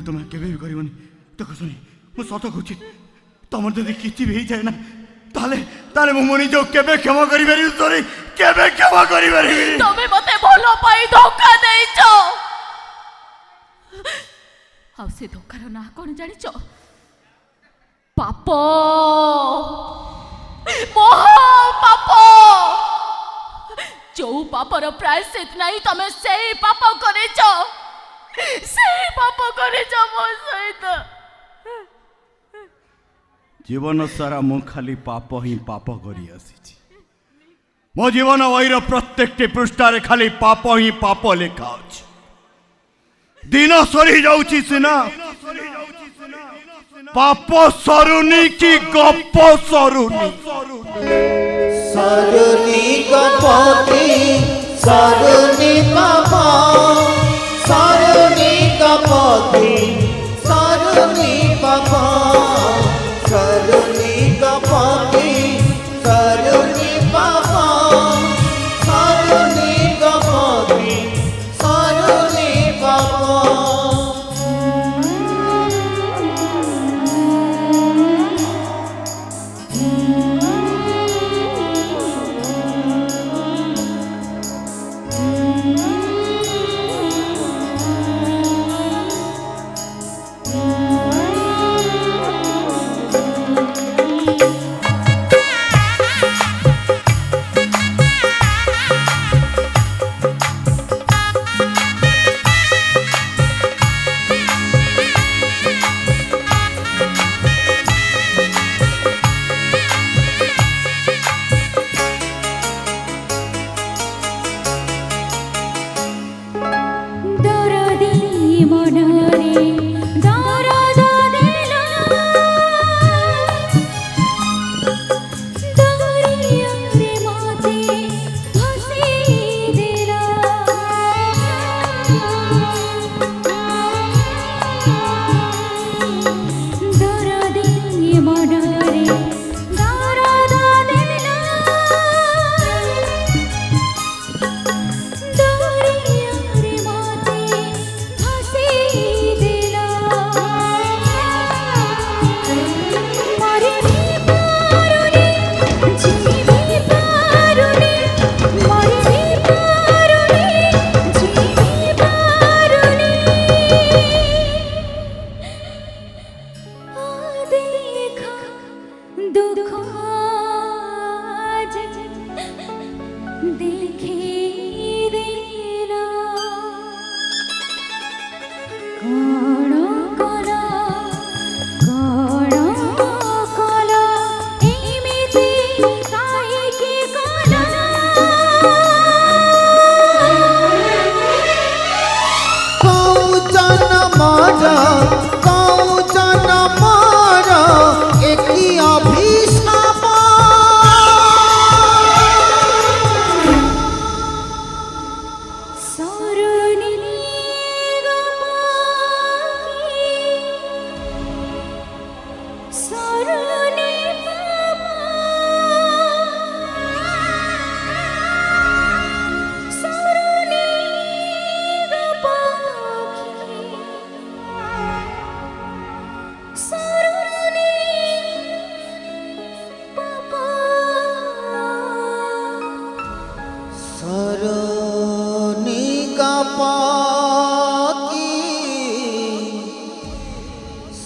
तुम्हें केबे भी करबनी देखो सुनी मु सत कहूची तुम जदि किछि भी जाए ना ताले ताले मु मनी जो केबे क्षमा करि पारि सॉरी केबे क्षमा करि पारि तमे मते भलो पाई धोखा देइछो आ से धोखार ना कोन जानिछो पाप मोह पाप जो पापर प्रायश्चित नहीं तमे से पाप करिछो से पाप करिछो मो सहित जीवन सारा मु खाली पाप ही पाप करी आसी मो जीवन वहीर प्रत्येक पृष्ठारे खाली पाप ही पाप लिखा अछि दिन सरी जाउची सिना पाप सरुनी की गप सरुनी सरुनी गपति सरुनी पाप सरुनी गपति सरुनी पाप सरुनी गपति सरुनी पाप सरुनी गपति सरुनी पाप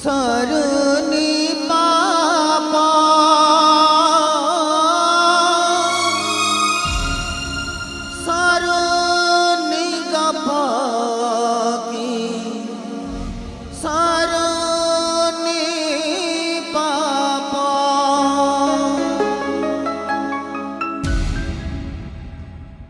सरुनी